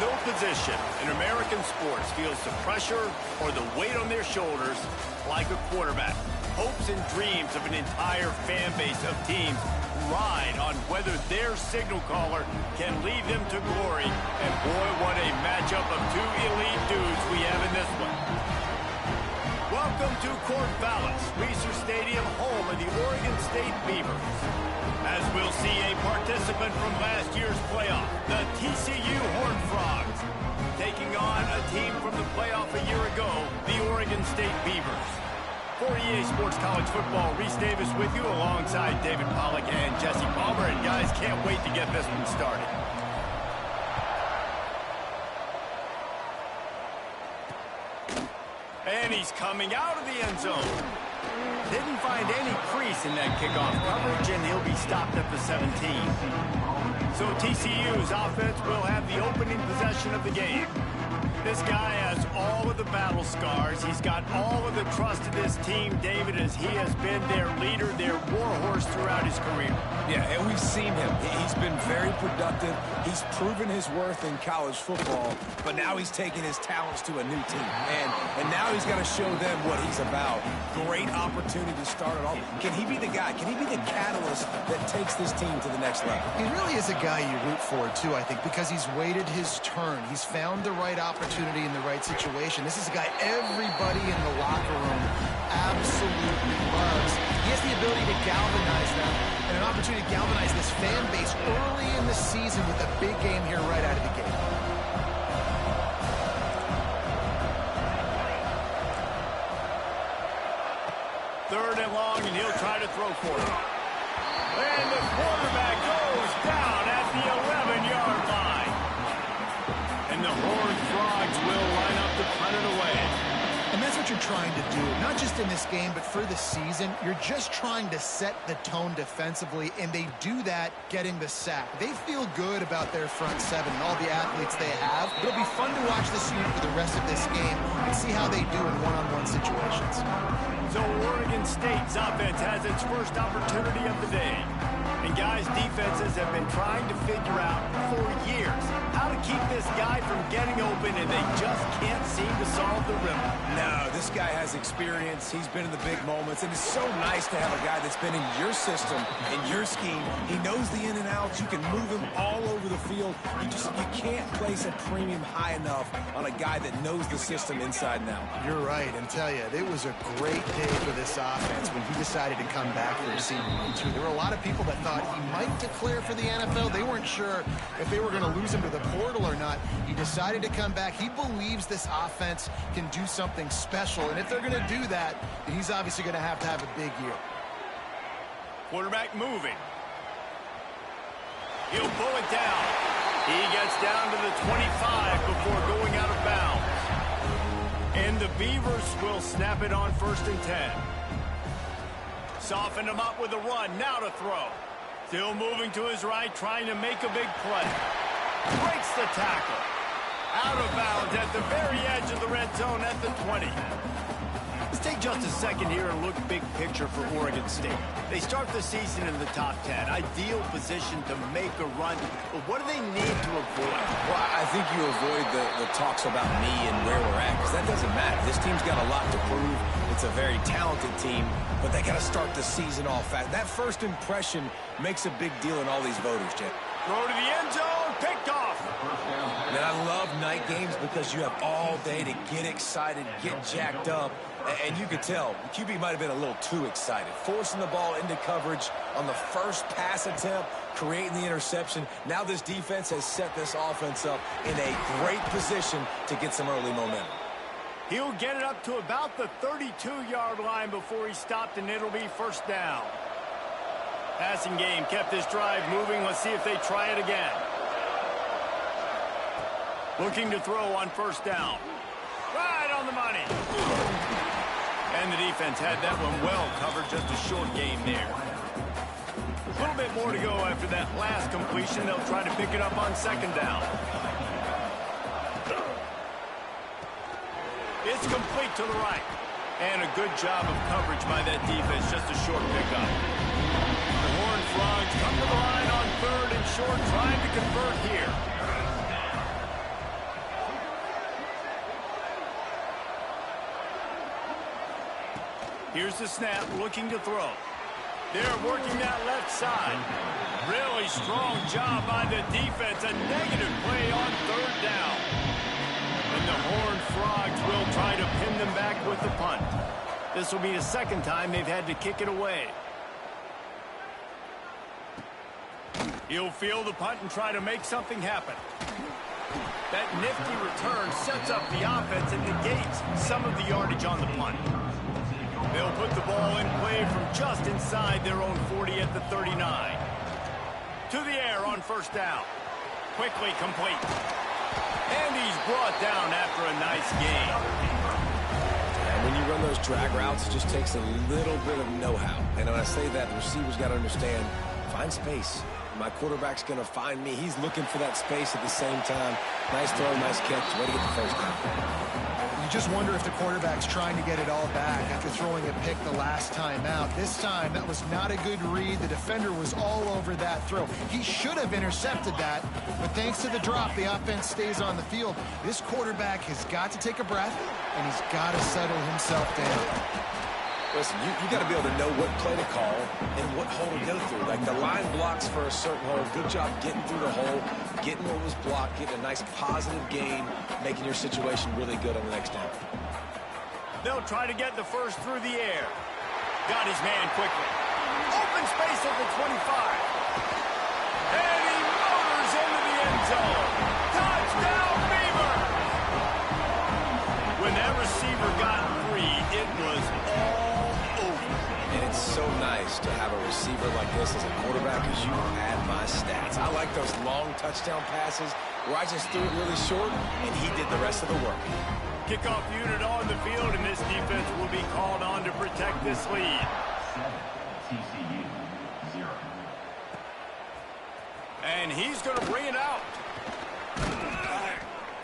No position in American sports feels the pressure or the weight on their shoulders like a quarterback. Hopes and dreams of an entire fan base of teams ride on whether their signal caller can lead them to glory. And boy, what a matchup of two elite dudes we have in this one. Welcome to Corvallis, Reser Stadium, home of the Oregon State Beavers. As we'll see a participant from last year's playoff, the TCU Horned Frogs, taking on a team from the playoff a year ago, the Oregon State Beavers. For EA Sports College Football, Reese Davis with you alongside David Pollack and Jesse Palmer. And guys, can't wait to get this one started. And he's coming out of the end zone. Didn't find any crease in that kickoff coverage, and he'll be stopped at the 17. So TCU's offense will have the opening possession of the game. This guy has all of the battle scars. He's got all of the trust of this team, David, as he has been their leader, their warhorse throughout his career. Yeah, and we've seen him. He's been very productive. He's proven his worth in college football, but now he's taking his talents to a new team. And now he's got to show them what he's about. Great opportunity to start it off. Can he be the guy? Can he be the catalyst that takes this team to the next level? He really is a guy you root for, too, I think, because he's waited his turn. He's found the right opportunity in the right situation. This is a guy everybody in the locker room absolutely loves. He has the ability to galvanize them and an opportunity to galvanize this fan base early in the season with a big game here right out of the gate. Third and long, and he'll try to throw for it. And the quarterback goes down at the 11-yard line. And the Horned Frogs will line up to punt it away. And that's what you're trying to do, not just in this game, but for the season. You're just trying to set the tone defensively, and they do that getting the sack. They feel good about their front seven and all the athletes they have. It'll be fun to watch this unit for the rest of this game and see how they do in one-on-one situations. So Oregon State's offense has its first opportunity of the day. And guys, defenses have been trying to figure out for years how to keep this guy from getting open, and they just can't seem to solve the riddle. No, this guy has experience. He's been in the big moments, and it's so nice to have a guy that's been in your system, in your scheme. He knows the in and outs. You can move him all over the field. You can't place a premium high enough on a guy that knows the system inside and out. You're right, and tell you, it was a great day for this offense when he decided to come back for his senior year, too. There were a lot of people that thought he might declare for the NFL. They weren't sure if they were going to lose him to the portal or not. He decided to come back. He believes this offense can do something special, and if they're going to do that, then he's obviously going to have a big year. Quarterback moving. He'll pull it down. He gets down to the 25 before going out of bounds. And the Beavers will snap it on 1st and 10. Soften him up with a run. Now to throw. Still moving to his right, trying to make a big play. Breaks the tackle. Out of bounds at the very edge of the red zone at the 20. Let's take just a second here and look big picture for Oregon State. They start the season in the top 10. Ideal position to make a run. But what do they need to avoid? Well, I think you avoid the talks about me and where we're at, because that doesn't matter. This team's got a lot to prove. It's a very talented team, but they got to start the season off fast. That first impression makes a big deal in all these voters, Jet. Throw to the end zone, picked off. And I love night games because you have all day to get excited, get jacked up. And you could tell, QB might have been a little too excited. Forcing the ball into coverage on the first pass attempt, creating the interception. Now this defense has set this offense up in a great position to get some early momentum. He'll get it up to about the 32-yard line before he stopped, and it'll be 1st down. Passing game kept this drive moving. Let's see if they try it again. Looking to throw on 1st down. Right on the money. And the defense had that one well covered. Just a short game there. A little bit more to go after that last completion. They'll try to pick it up on 2nd down. It's complete to the right. And a good job of coverage by that defense. Just a short pickup. The Horned Frogs come to the line on 3rd and short, trying to convert here. Here's the snap, looking to throw. They're working that left side. Really strong job by the defense. A negative play on third down. And the Horned Frogs will try to pin them back with the punt. This will be the second time they've had to kick it away. He'll field the punt and try to make something happen. That nifty return sets up the offense and negates some of the yardage on the punt. They'll put the ball in play from just inside their own 40 at the 39. To the air on first down. Quickly complete. And he's brought down after a nice gain. And when you run those drag routes, it just takes a little bit of know-how. And when I say that, the receiver's got to understand, find space. My quarterback's going to find me. He's looking for that space at the same time. Nice throw, nice catch. Way to get the first down. You just wonder if the quarterback's trying to get it all back after throwing a pick the last time out. This time, that was not a good read. The defender was all over that throw. He should have intercepted that, but thanks to the drop, the offense stays on the field. This quarterback has got to take a breath, and he's got to settle himself down. Listen, you got to be able to know what play to call and what hole to go through. Like the line blocks for a certain hole. Good job getting through the hole, getting what was blocked, getting a nice positive gain, making your situation really good on the next down. They'll try to get the first through the air. Got his man quickly. Open space at the 25. And he motors into the end zone. Touchdown, Beaver! When that receiver got free, it was all over. And it's so nice to have a receiver like this as a quarterback because you add my stats. I like those long touchdown passes where I just threw it really short and he did the rest of the work. Kickoff unit on the field, and this defense will be called on to protect this lead. TCU 0. And he's going to bring it out.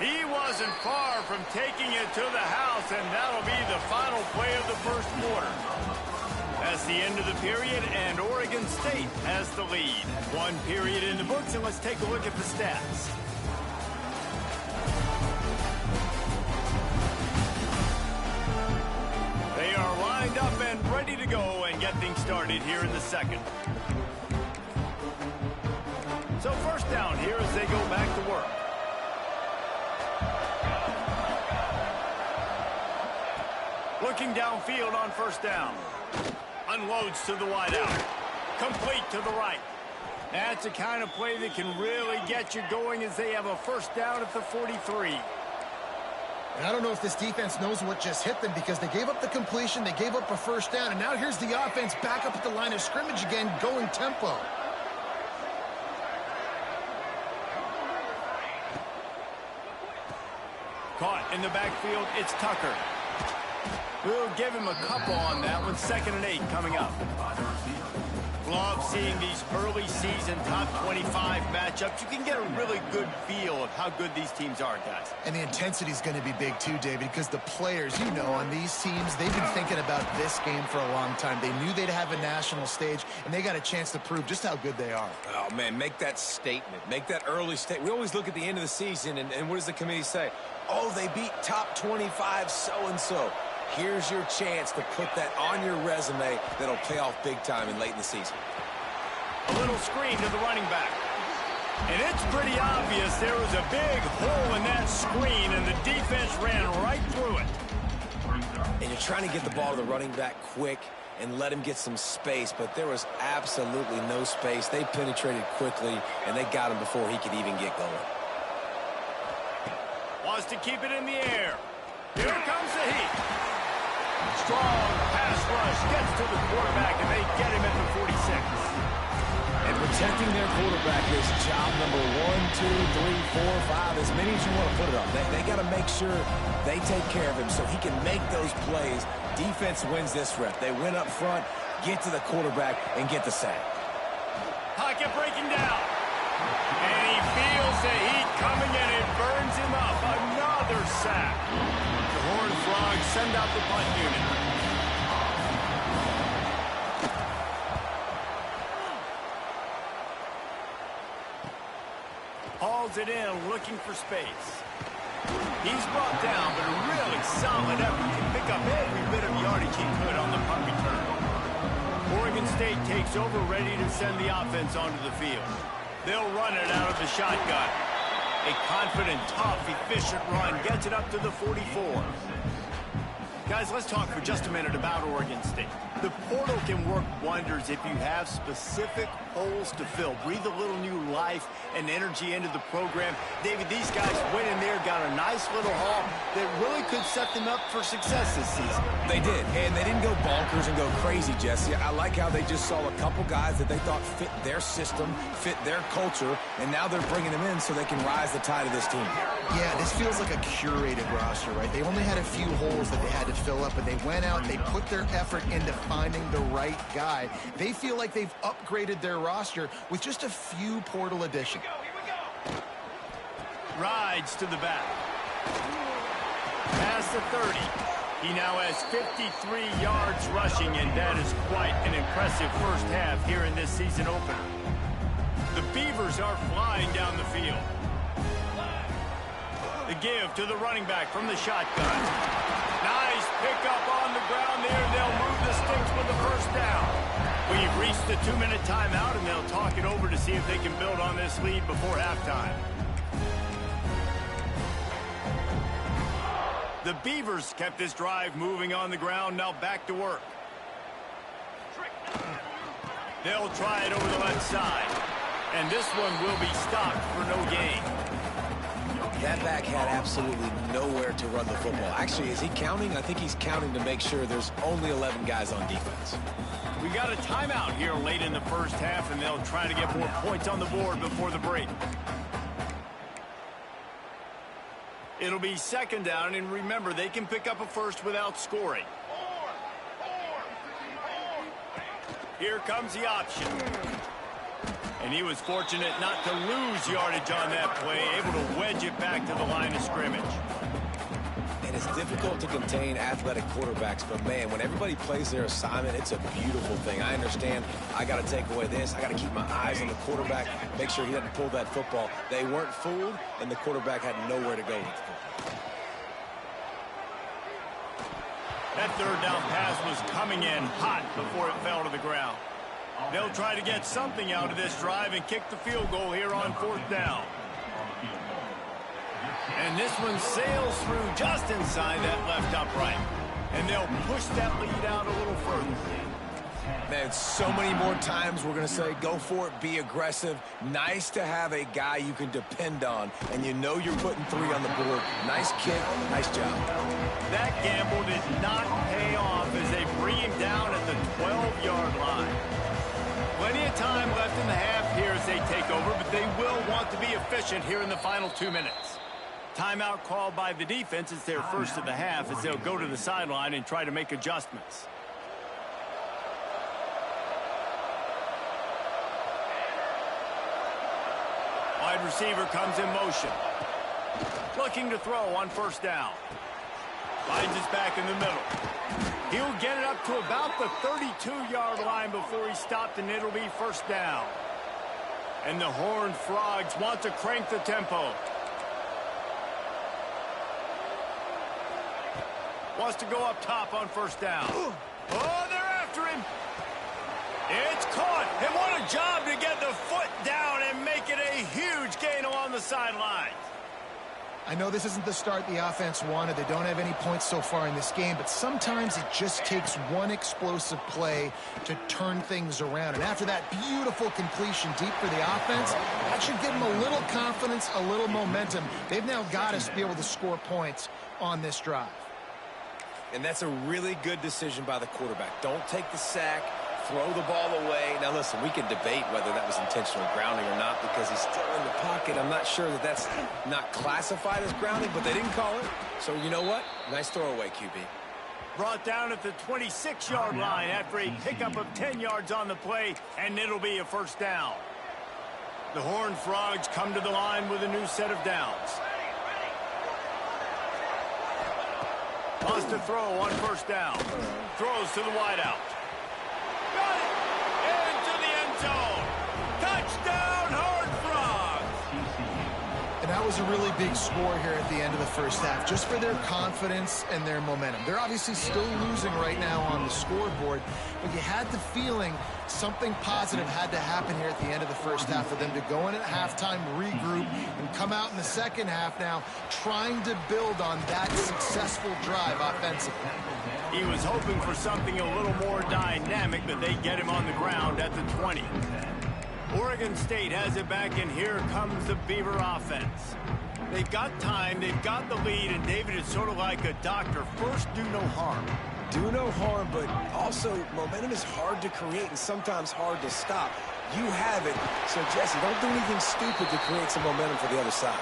He wasn't far from taking it to the house, and that'll be the final play of the first quarter. That's the end of the period, and Oregon State has the lead. One period in the books, and let's take a look at the stats. They are lined up and ready to go and get things started here in the second. So first down here as they go back to work. Looking downfield on first down. Unloads to the wideout. Complete to the right. That's the kind of play that can really get you going as they have a first down at the 43. And I don't know if this defense knows what just hit them because they gave up the completion, they gave up a first down, and now here's the offense back up at the line of scrimmage again, going tempo. Caught in the backfield, it's Tucker. We'll give him a couple on that one. 2nd and 8 coming up. Love seeing these early season top 25 matchups. You can get a really good feel of how good these teams are, guys. And the intensity is going to be big too, David, because the players, you know, on these teams, they've been thinking about this game for a long time. They knew they'd have a national stage, and they got a chance to prove just how good they are. Oh, man, make that statement. Make that early statement. We always look at the end of the season, and what does the committee say? Oh, they beat top 25 so-and-so. Here's your chance to put that on your resume that'll pay off big time and late in the season. A little screen to the running back. And it's pretty obvious there was a big hole in that screen, and the defense ran right through it. And you're trying to get the ball to the running back quick and let him get some space, but there was absolutely no space. They penetrated quickly, and they got him before he could even get going. Wants to keep it in the air. Here comes the heat. Strong pass rush gets to the quarterback, and they get him at the 46. And protecting their quarterback is job number 1, 2, 3, 4, 5, as many as you want to put it on. They got to make sure they take care of him so he can make those plays. Defense wins this rep. They win up front, get to the quarterback, and get the sack. Pocket breaking down. And he feels the heat coming, and it burns him up. Another sack. The Horned Frogs send out the punt unit. Hauls it in, looking for space. He's brought down, but a really solid effort to pick up every bit of yardage he could on the punt return. Oregon State takes over, ready to send the offense onto the field. They'll run it out of the shotgun. A confident, tough, efficient run gets it up to the 44. Guys, let's talk for just a minute about Oregon State. The portal can work wonders if you have specific holes to fill. Breathe a little new life and energy into the program. David, these guys went in there, got a nice little haul that really could set them up for success this season. They did, and they didn't go bonkers and go crazy, Jesse. I like how they just saw a couple guys that they thought fit their system, fit their culture, and now they're bringing them in so they can rise the tide of this team. Yeah, this feels like a curated roster, right? They only had a few holes that they had to fill up, but they went out and they put their effort into finding the right guy. They feel like they've upgraded their roster with just a few portal additions. Rides to the back. Past the 30. He now has 53 yards rushing, and that is quite an impressive first half here in this season opener. The Beavers are flying down the field. The give to the running back from the shotgun. Nice pickup on the ground there. They'll move the sticks with the first down. We've reached the 2-minute timeout, and they'll talk it over to see if they can build on this lead before halftime. The Beavers kept this drive moving on the ground. Now back to work. They'll try it over the left side. And this one will be stopped for no gain. That back had absolutely nowhere to run the football. Actually, is he counting? I think he's counting to make sure there's only 11 guys on defense. We got a timeout here late in the first half, and they'll try to get more points on the board before the break. It'll be second down, and remember, they can pick up a first without scoring. Here comes the option. And he was fortunate not to lose yardage on that play, able to wedge it back to the line of scrimmage. And it's difficult to contain athletic quarterbacks, but man, when everybody plays their assignment, it's a beautiful thing. I understand I got to take away this. I got to keep my eyes on the quarterback, make sure he doesn't pull that football. They weren't fooled, and the quarterback had nowhere to go with the football. That third down pass was coming in hot before it fell to the ground. They'll try to get something out of this drive and kick the field goal here on fourth down. And this one sails through just inside that left upright. And they'll push that lead out a little further. Man, so many more times we're going to say, go for it, be aggressive. Nice to have a guy you can depend on, and you know you're putting 3 on the board. Nice kick, nice job. That gamble did not pay off as they bring him down at the 12-yard line. Plenty of time left in the half here as they take over, but they will want to be efficient here in the final 2 minutes. Timeout called by the defense. It's their first of the half as they'll go to the sideline and try to make adjustments. Wide receiver comes in motion. Looking to throw on first down. Finds his back in the middle. He'll get it up to about the 32-yard line before he's stopped, and it'll be first down. And the Horned Frogs want to crank the tempo. Wants to go up top on first down. Oh, they're after him. It's caught. And what a job to get the foot down and make it a huge gain along the sideline. I know this isn't the start the offense wanted. They don't have any points so far in this game, but sometimes it just takes one explosive play to turn things around. And after that beautiful completion deep for the offense, that should give them a little confidence, a little momentum. They've now got to be able to score points on this drive. And that's a really good decision by the quarterback. Don't take the sack. Throw the ball away. Now, listen, we can debate whether that was intentional grounding or not because he's still in the pocket. I'm not sure that that's not classified as grounding, but they didn't call it. So, you know what? Nice throwaway, QB. Brought down at the 26-yard line after a pickup of 10 yards on the play, and it'll be a first down. The Horned Frogs come to the line with a new set of downs. Wants to throw on first down. Throws to the wideout. Got it! Into the end zone! Touchdown, Horned Frogs! And that was a really big score here at the end of the first half, just for their confidence and their momentum. They're obviously still losing right now on the scoreboard, but you had the feeling something positive had to happen here at the end of the first half for them to go in at halftime, regroup, and come out in the second half now trying to build on that successful drive offensively. He was hoping for something a little more dynamic, but they get him on the ground at the 20. Oregon State has it back, and here comes the Beaver offense. They've got time, they've got the lead, and David is sort of like a doctor. First, do no harm. Do no harm, but also momentum is hard to create and sometimes hard to stop. You have it, so Jesse, don't do anything stupid to create some momentum for the other side.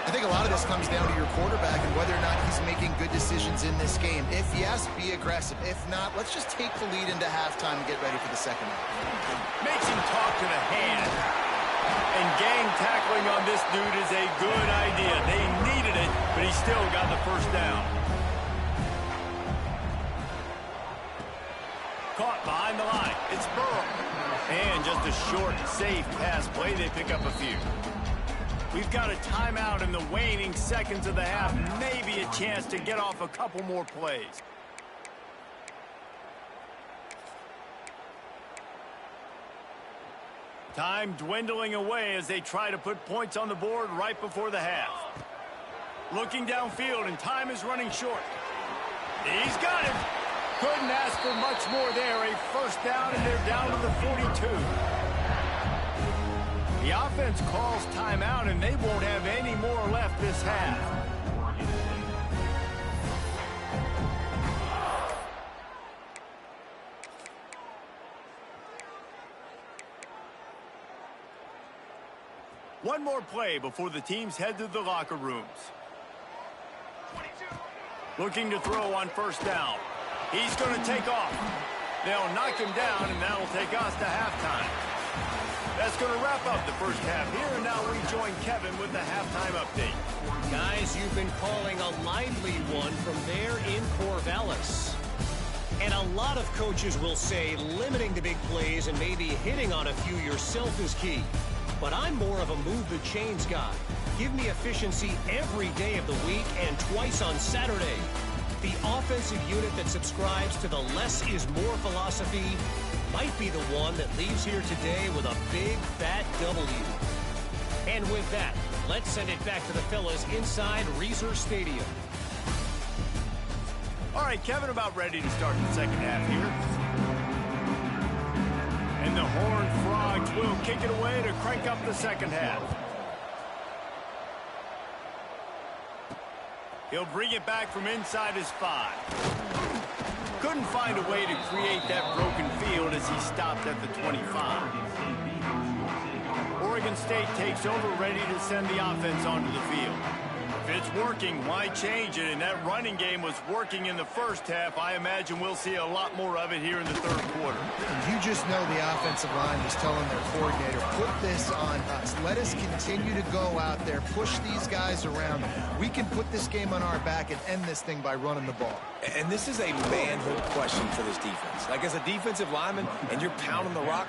I think a lot of this comes down to your quarterback and whether or not he's making good decisions in this game. If yes, be aggressive. If not, let's just take the lead into halftime and get ready for the second half. Makes him talk to the hand. And gang tackling on this dude is a good idea. They needed it, but he still got the first down. Caught behind the line. It's Burrow. And just a short, safe pass play. They pick up a few. We've got a timeout in the waning seconds of the half. Maybe a chance to get off a couple more plays. Time dwindling away as they try to put points on the board right before the half. Looking downfield, and time is running short. He's got it. Couldn't ask for much more there. A first down, and they're down to the 42. The offense calls timeout, and they won't have any more left this half. One more play before the teams head to the locker rooms. Looking to throw on first down. He's going to take off. They'll knock him down, and that'll take us to halftime. That's going to wrap up the first half here, and now we join Kevin with the halftime update. Guys, you've been calling a lively one from there in Corvallis. And a lot of coaches will say limiting the big plays and maybe hitting on a few yourself is key. But I'm more of a move the chains guy. Give me efficiency every day of the week and twice on Saturday. The offensive unit that subscribes to the less is more philosophy might be the one that leaves here today with a big, fat W. And with that, let's send it back to the fellas inside Reser Stadium. All right, Kevin, about ready to start the second half here. And the Horned Frogs will kick it away to crank up the second half. He'll bring it back from inside his 5. Couldn't find a way to create that broken field as he stopped at the 25. Oregon State takes over, ready to send the offense onto the field. If it's working, why change it? And that running game was working in the first half. I imagine we'll see a lot more of it here in the third quarter. You just know the offensive line was telling their coordinator, put this on us. Let us continue to go out there, push these guys around. We can put this game on our back and end this thing by running the ball. And this is a manhood question for this defense. Like, as a defensive lineman, and you're pounding the rock,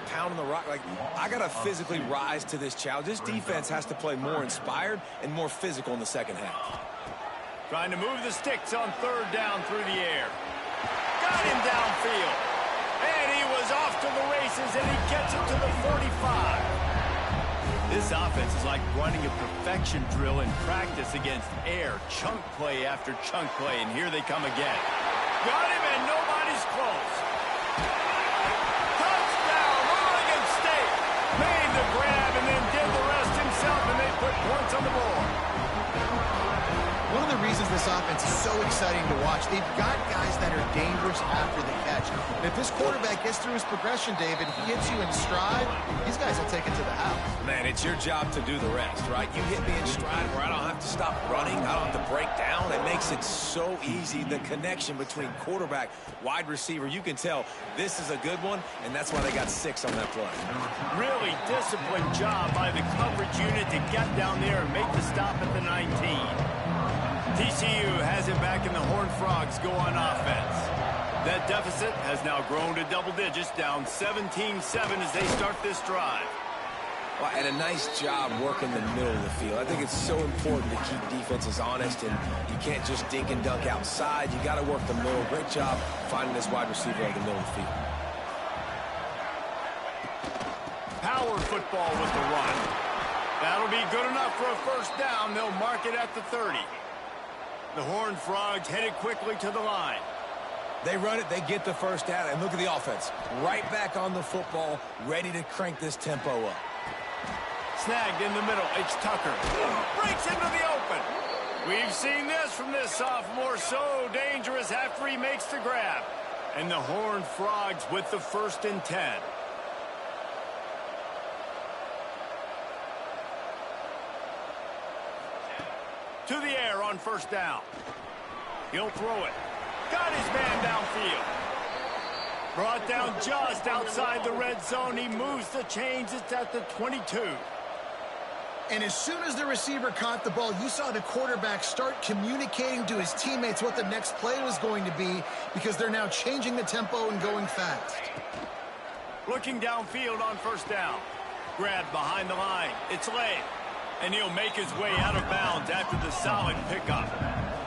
like, I got to physically rise to this challenge. This defense has to play more inspired and more physical in the second half. Trying to move the sticks on third down through the air. Got him downfield. And he was off to the races, and he gets it to the 45. This offense is like running a perfection drill in practice against air. Chunk play after chunk play, and here they come again. Got him, and nobody's close. Touchdown, Oregon State. Made the grab and then did the rest himself, and they put points on the board. One of the reasons this offense is so exciting to watch, they've got guys that are dangerous after the catch. And if this quarterback gets through his progression, David, he hits you in stride, these guys will take it to the house. Man, it's your job to do the rest, right? You hit me in stride where I don't have to stop running. I don't have to break down. It makes it so easy. The connection between quarterback, wide receiver, you can tell this is a good one, and that's why they got 6 on that play. Really disciplined job by the coverage unit to get down there and make the stop at the 19. TCU has it back, and the Horned Frogs go on offense. That deficit has now grown to double digits, down 17-7 as they start this drive. Well, and a nice job working the middle of the field. I think it's so important to keep defenses honest, and you can't just dink and dunk outside. You got to work the middle. Great job finding this wide receiver in the middle of the field. Power football with the run. That'll be good enough for a first down. They'll mark it at the 30. The Horned Frogs headed quickly to the line. They run it, they get the first down, and look at the offense. Right back on the football, ready to crank this tempo up. Snagged in the middle. It's Tucker. Breaks into the open. We've seen this from this sophomore. So dangerous after he makes the grab. And the Horned Frogs with the 1st and 10. To the air on first down. He'll throw it. Got his man downfield. Brought down just outside the red zone. He moves the chains. It's at the 22. And as soon as the receiver caught the ball, you saw the quarterback start communicating to his teammates what the next play was going to be, because they're now changing the tempo and going fast. Looking downfield on first down. Grabbed behind the line. It's Lay. And he'll make his way out of bounds after the solid pickup.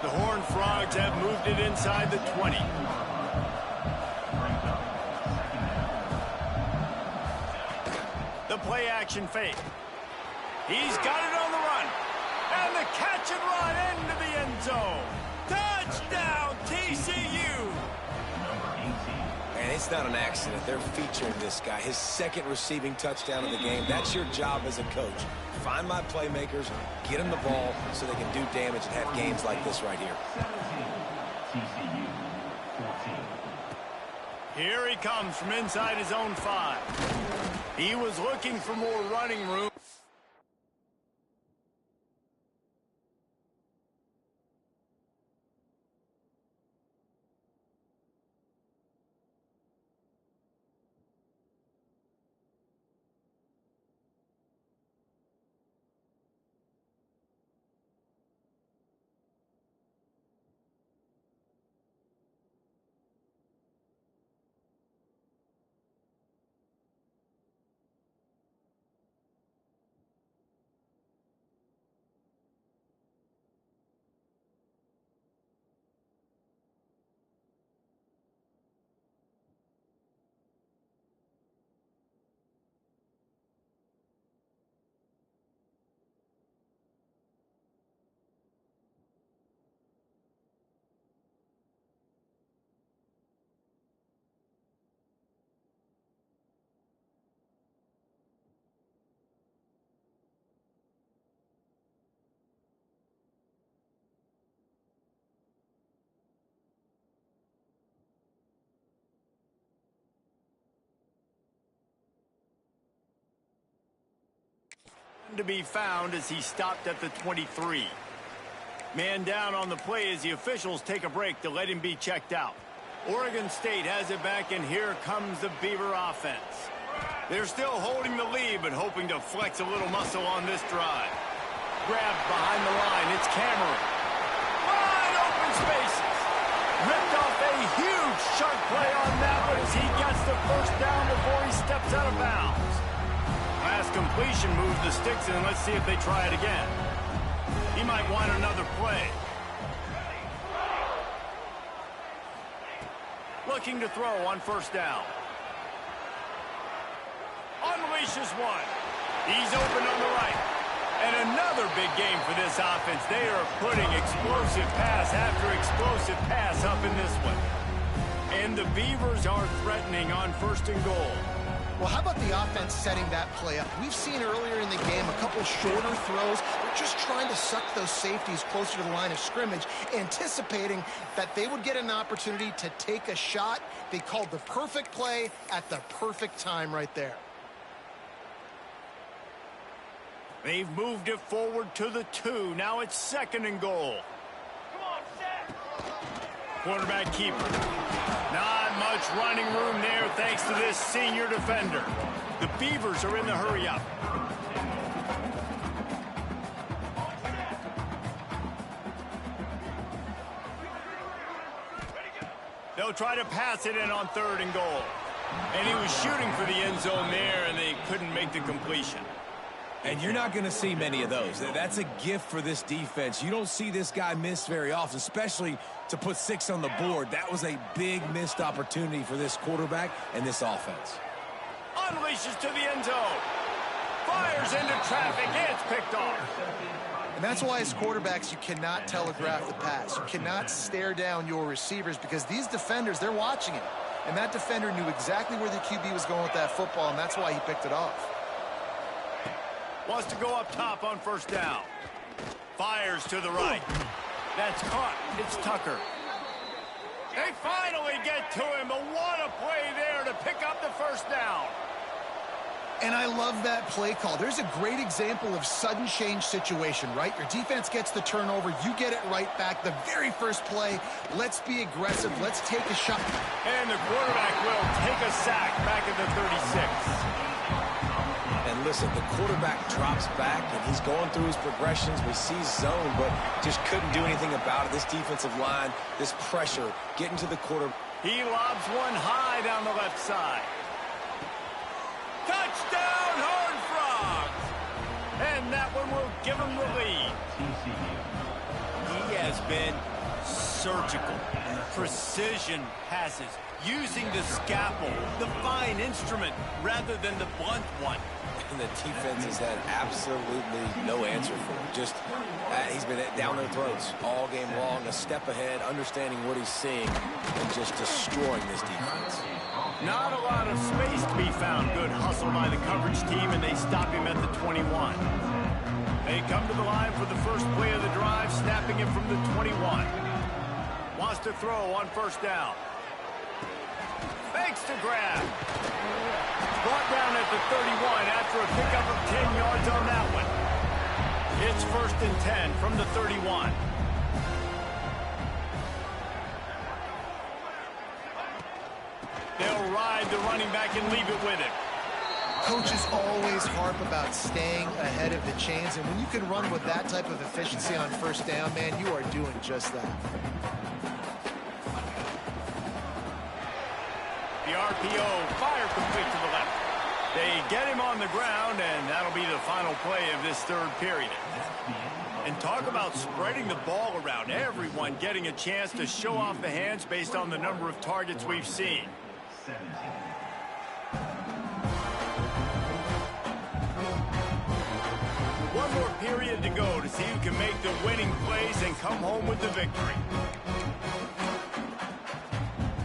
The Horned Frogs have moved it inside the 20. The play action fake. He's got it on the run. And the catch and run into the end zone. Touchdown, TCU! And it's not an accident. They're featuring this guy. His 2nd receiving touchdown of the game. That's your job as a coach. Find my playmakers, get them the ball so they can do damage and have games like this right here. TCU 14. Here he comes from inside his own 5. He was looking for more running room. To be found as he stopped at the 23. Man down on the play as the officials take a break to let him be checked out. Oregon State has it back, and here comes the Beaver offense. They're still holding the lead, but hoping to flex a little muscle on this drive. Grabbed behind the line. It's Cameron. Wide open spaces. Ripped off a huge sharp play on that one as he gets the first down before he steps out of bounds. Last completion moves the sticks in. Let's see if they try it again. He might want another play. Looking to throw on first down. Unleashes one. He's open on the right. And another big game for this offense. They are putting explosive pass after explosive pass up in this one. And the Beavers are threatening on 1st and goal. Well, how about the offense setting that play up? We've seen earlier in the game a couple shorter throws. They're just trying to suck those safeties closer to the line of scrimmage, anticipating that they would get an opportunity to take a shot. They called the perfect play at the perfect time right there. They've moved it forward to the 2. Now it's 2nd and goal. Quarterback keeper. Not much running room there thanks to this senior defender. The Beavers are in the hurry-up. They'll try to pass it in on 3rd and goal. And he was shooting for the end zone there, and they couldn't make the completion. And you're not going to see many of those. That's a gift for this defense. You don't see this guy miss very often, especially to put 6 on the board. That was a big missed opportunity for this quarterback and this offense. Unleashes to the end zone. Fires into traffic. It's picked off. And that's why as quarterbacks, you cannot telegraph the pass. You cannot stare down your receivers because these defenders, they're watching it. And that defender knew exactly where the QB was going with that football, and that's why he picked it off. Wants to go up top on first down. Fires to the right. That's caught. It's Tucker. They finally get to him, but what a play there to pick up the first down. And I love that play call. There's a great example of sudden change situation, right? Your defense gets the turnover. You get it right back. The very first play, let's be aggressive. Let's take a shot. And the quarterback will take a sack back at the 36. And listen, the quarterback drops back, and he's going through his progressions. We see zone, but just couldn't do anything about it. This defensive line, this pressure, getting to the quarter. He lobs one high down the left side. Touchdown, Horned Frogs! And that one will give him the lead. He has been surgical. Precision passes, using the scalpel, the fine instrument, rather than the blunt one. And the defense has had absolutely no answer for him. Just, he's been down their throats all game long, a step ahead, understanding what he's seeing, and just destroying this defense. Not a lot of space to be found. Good hustle by the coverage team, and they stop him at the 21. They come to the line for the first play of the drive, snapping it from the 21. Wants to throw on first down. Fakes to grab. Brought down at the 31 after a pickup of 10 yards on that one. It's 1st and 10 from the 31. They'll ride the running back and leave it with him. Coaches always harp about staying ahead of the chains, and when you can run with that type of efficiency on first down, man, you are doing just that. The RPO fire complete to the left. They get him on the ground, and that'll be the final play of this third period. And talk about spreading the ball around. Everyone getting a chance to show off the hands based on the number of targets we've seen. One more period to go to see who can make the winning plays and come home with the victory.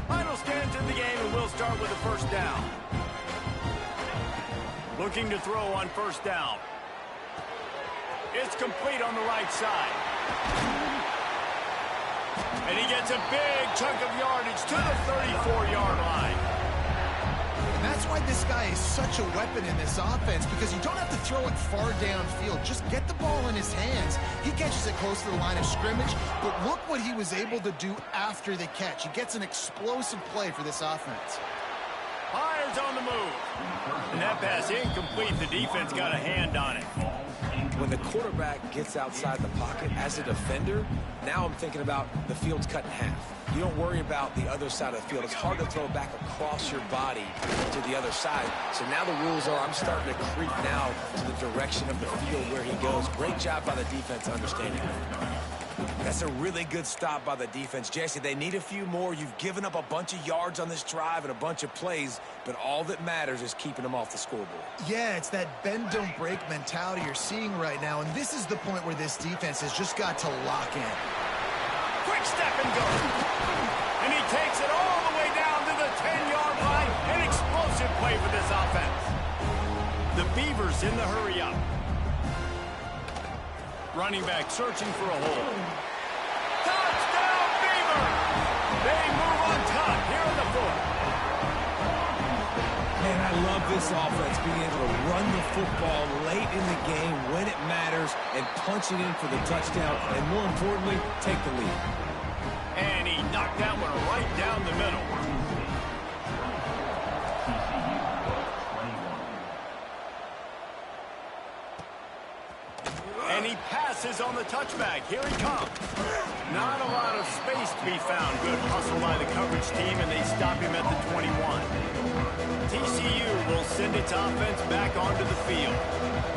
Final stands in the game, and we'll start with the first down. Looking to throw on first down. It's complete on the right side. And he gets a big chunk of yardage to the 34-yard line. And that's why this guy is such a weapon in this offense, because you don't have to throw it far downfield. Just get the ball in his hands. He catches it close to the line of scrimmage, but look what he was able to do after the catch. He gets an explosive play for this offense. Fires on the move. And that pass incomplete. The defense got a hand on it. When the quarterback gets outside the pocket as a defender, now I'm thinking about the field's cut in half. You don't worry about the other side of the field. It's hard to throw back across your body to the other side. So now the rules are I'm starting to creep now to the direction of the field where he goes. Great job by the defense understanding that. That's a really good stop by the defense. Jesse, they need a few more. You've given up a bunch of yards on this drive and a bunch of plays, but all that matters is keeping them off the scoreboard. Yeah, it's that bend, don't break mentality you're seeing right now, and this is the point where this defense has just got to lock in. Quick step and go. And he takes it all the way down to the 10-yard line. An explosive play for this offense. The Beavers in the hurry up. Running back searching for a hole. Touchdown, Beaver! They move on top here in the fourth. Man, I love this offense, being able to run the football late in the game when it matters and punch it in for the touchdown, and more importantly, take the lead. And he knocked that one right down the middle. And And he passes on the touchback. Here he comes. Not a lot of space to be found. Good hustle by the coverage team, and they stop him at the 21. TCU will send its offense back onto the field.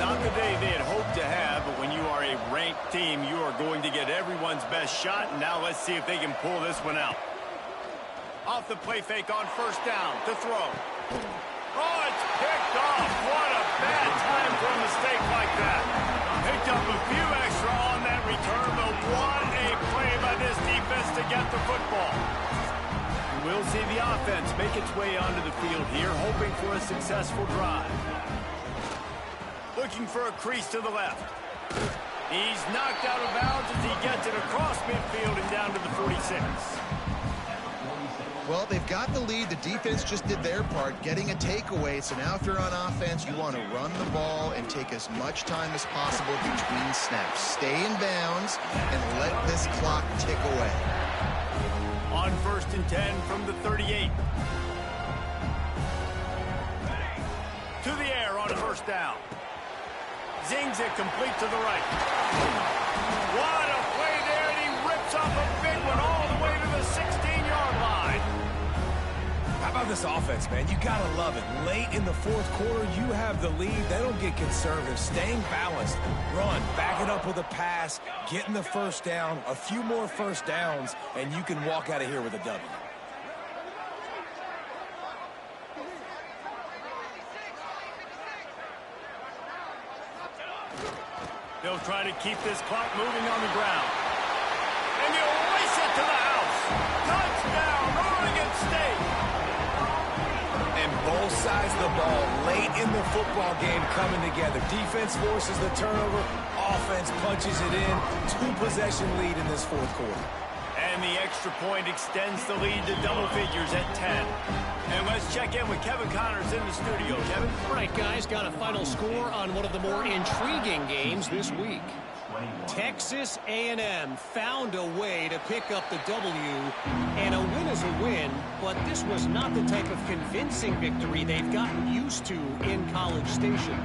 Not the day they had hoped to have, but when you are a ranked team, you are going to get everyone's best shot. And now let's see if they can pull this one out. Off the play fake on first down to throw. Oh, it's picked off. What a bad time for a mistake like that. Picked up a few extra on that return, but what a play by this defense to get the football. We'll see the offense make its way onto the field here, hoping for a successful drive. Looking for a crease to the left. He's knocked out of bounds as he gets it across midfield and down to the 46. Well, they've got the lead. The defense just did their part, getting a takeaway. So now if you're on offense, you want to run the ball and take as much time as possible between snaps. Stay in bounds and let this clock tick away. On 1st and 10 from the 38. To the air on first down. Zings it complete to the right. What a play there, and he rips off a big one all the way to the 16-yard line. How about this offense, man? You got to love it. Late in the fourth quarter, you have the lead. They don't get conservative. Staying balanced. Run. Back it up with a pass. Getting the first down. A few more first downs, and you can walk out of here with a W. They'll try to keep this clock moving on the ground. And he'll race it to the house. Touchdown, Oregon State. And both sides of the ball late in the football game coming together. Defense forces the turnover. Offense punches it in. 2-possession lead in this fourth quarter. And the extra point extends the lead to double figures at 10. And let's check in with Kevin Connors in the studio. Kevin? All right, guys, got a final score on one of the more intriguing games this week. Texas A&M found a way to pick up the W, and a win is a win, but this was not the type of convincing victory they've gotten used to in College Station.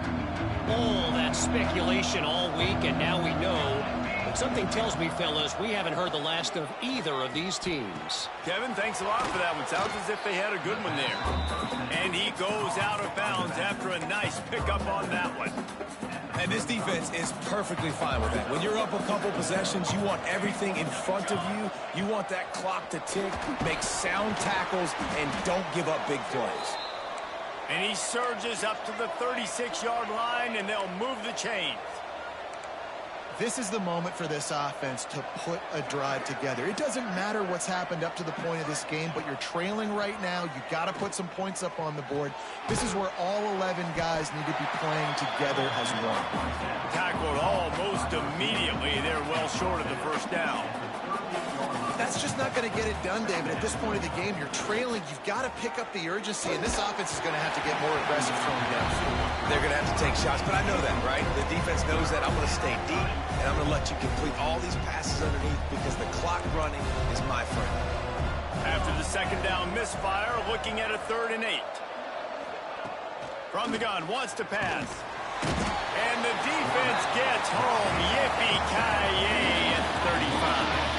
All that speculation all week, and now we know. But something tells me, fellas, we haven't heard the last of either of these teams. Kevin, thanks a lot for that one. Sounds as if they had a good one there. And he goes out of bounds after a nice pickup on that one. And this defense is perfectly fine with that. When you're up a couple possessions, you want everything in front of you. You want that clock to tick, make sound tackles, and don't give up big plays. And he surges up to the 36-yard line, and they'll move the chains. This is the moment for this offense to put a drive together. It doesn't matter what's happened up to the point of this game, but you're trailing right now. You've got to put some points up on the board. This is where all 11 guys need to be playing together as one. Tackled almost immediately. They're well short of the first down. That's just not going to get it done, David. At this point of the game, you're trailing. You've got to pick up the urgency, and this offense is going to have to get more aggressive throwing downfield. They're going to have to take shots, but I know that, right? The defense knows that. I'm going to stay deep, and I'm going to let you complete all these passes underneath because the clock running is my friend. After the second down misfire, looking at a 3rd and 8. From the gun, wants to pass. And the defense gets home. Yippee-ki-yay at 35.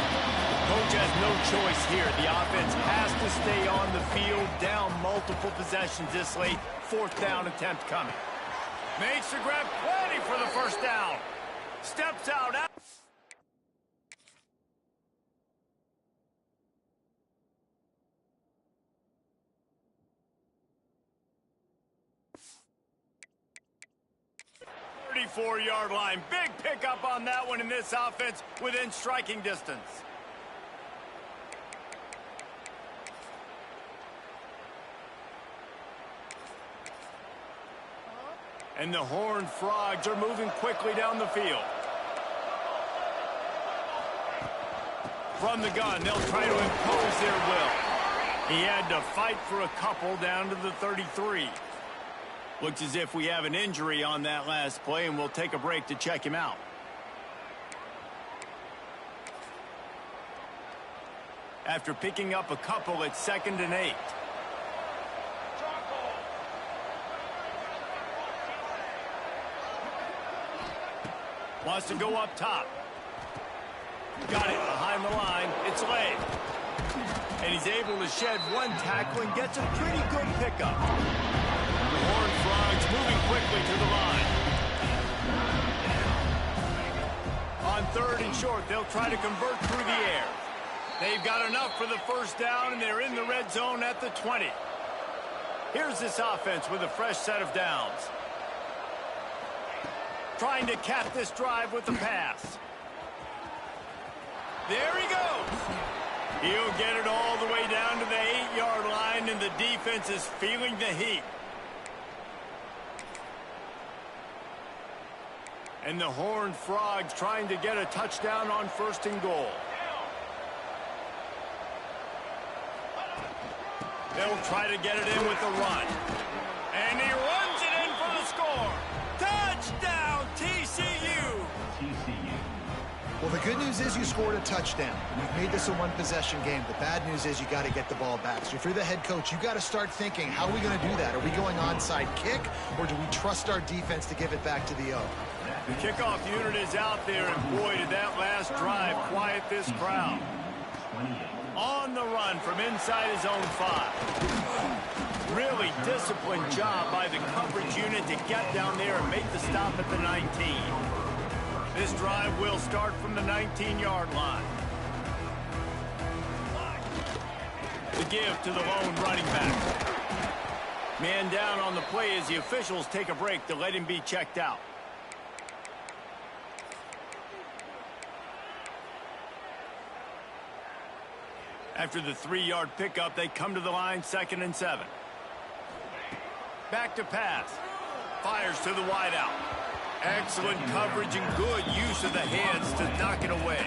Coach has no choice here. The offense has to stay on the field, down multiple possessions this late. 4th down attempt coming. Makes the grab, plenty for the first down. Steps out. Yard line. Big pickup on that one in this offense within striking distance. And the Horned Frogs are moving quickly down the field. From the gun, they'll try to impose their will. He had to fight for a couple down to the 33. Looks as if we have an injury on that last play, and we'll take a break to check him out. After picking up a couple at 2nd and 8. Wants to go up top. Got it behind the line. It's late. And he's able to shed one tackle and gets a pretty good pickup. The Horned Frogs moving quickly to the line. On 3rd and short, they'll try to convert through the air. They've got enough for the first down, and they're in the red zone at the 20. Here's this offense with a fresh set of downs. Trying to cap this drive with the pass. There he goes. He'll get it all the way down to the 8-yard line, and the defense is feeling the heat. And the Horned Frogs trying to get a touchdown on 1st and goal. They'll try to get it in with the run. And he runs it in for the score. Touchdown, TCU! TCU. Well, the good news is you scored a touchdown. You've made this a one-possession game. The bad news is you got to get the ball back. So if you're the head coach, you got to start thinking, how are we going to do that? Are we going onside kick, or do we trust our defense to give it back to the O? The kickoff unit is out there, and boy, did that last drive quiet this crowd. On the run from inside his own 5. Really disciplined job by the coverage unit to get down there and make the stop at the 19. This drive will start from the 19-yard line. The give to the lone running back. Man down on the play as the officials take a break to let him be checked out. After the 3-yard pickup, they come to the line, 2nd and 7. Back to pass. Fires to the wideout. Excellent coverage and good use of the hands to knock it away.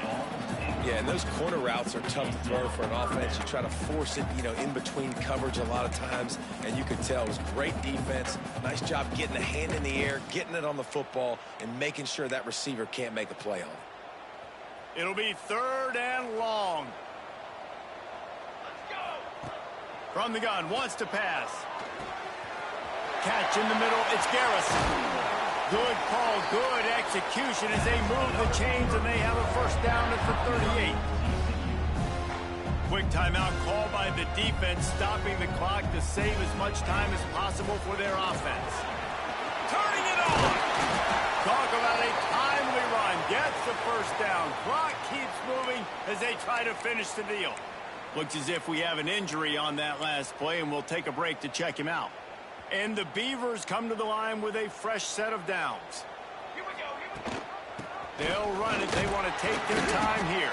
Yeah, and those corner routes are tough to throw for an offense. You try to force it, in between coverage a lot of times, and you could tell it was great defense. Nice job getting a hand in the air, getting it on the football, and making sure that receiver can't make a play on it. It'll be 3rd and long. From the gun, wants to pass. Catch in the middle, it's Garrison. Good call, good execution as they move the chains, and they have a first down at the 38. Quick timeout call by the defense, stopping the clock to save as much time as possible for their offense. Turning it on! Talk about a timely run. Gets the first down. Clock keeps moving as they try to finish the deal. Looks as if we have an injury on that last play, and we'll take a break to check him out. And the Beavers come to the line with a fresh set of downs. Here we go. They'll run it. They want to take their time here.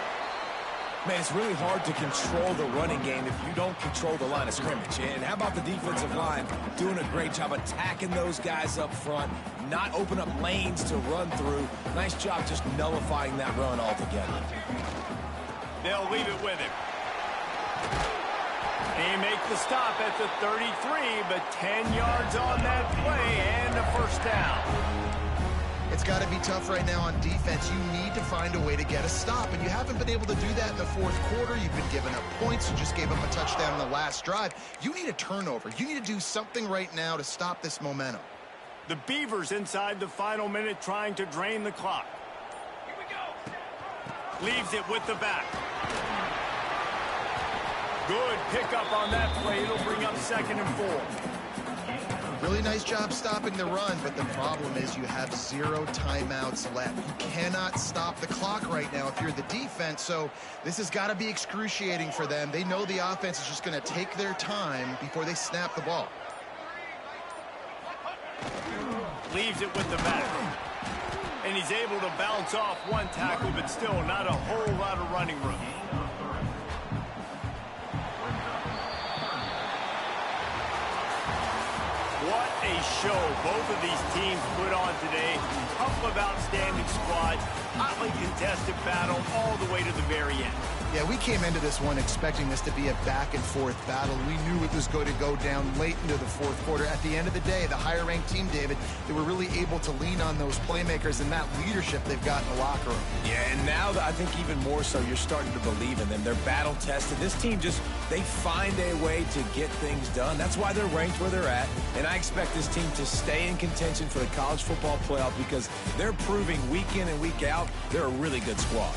Man, it's really hard to control the running game if you don't control the line of scrimmage. And how about the defensive line doing a great job attacking those guys up front, not open up lanes to run through. Nice job just nullifying that run altogether. They'll leave it with him. They make the stop at the 33, but 10 yards on that play and a first down. It's got to be tough right now on defense. You need to find a way to get a stop, and you haven't been able to do that in the 4th quarter. You've been giving up points. You just gave up a touchdown in the last drive. You need a turnover. You need to do something right now to stop this momentum. The Beavers inside the final minute trying to drain the clock. Here we go. Leaves it with the back. Good pickup on that play. It'll bring up 2nd and 4. Really nice job stopping the run, but the problem is you have 0 timeouts left. You cannot stop the clock right now if you're the defense, so this has got to be excruciating for them. They know the offense is just going to take their time before they snap the ball. Leaves it with the back. And he's able to bounce off one tackle, but still not a whole lot of running room. What a show both of these teams put on today. Couple of outstanding squads, hotly contested battle all the way to the very end. Yeah, we came into this one expecting this to be a back-and-forth battle. We knew it was going to go down late into the fourth quarter. At the end of the day, the higher-ranked team, David, they were really able to lean on those playmakers and that leadership they've got in the locker room. Yeah, and now I think even more so, you're starting to believe in them. They're battle-tested. This team they find a way to get things done. That's why they're ranked where they're at. And I expect this team to stay in contention for the college football playoff because they're proving week in and week out they're a really good squad.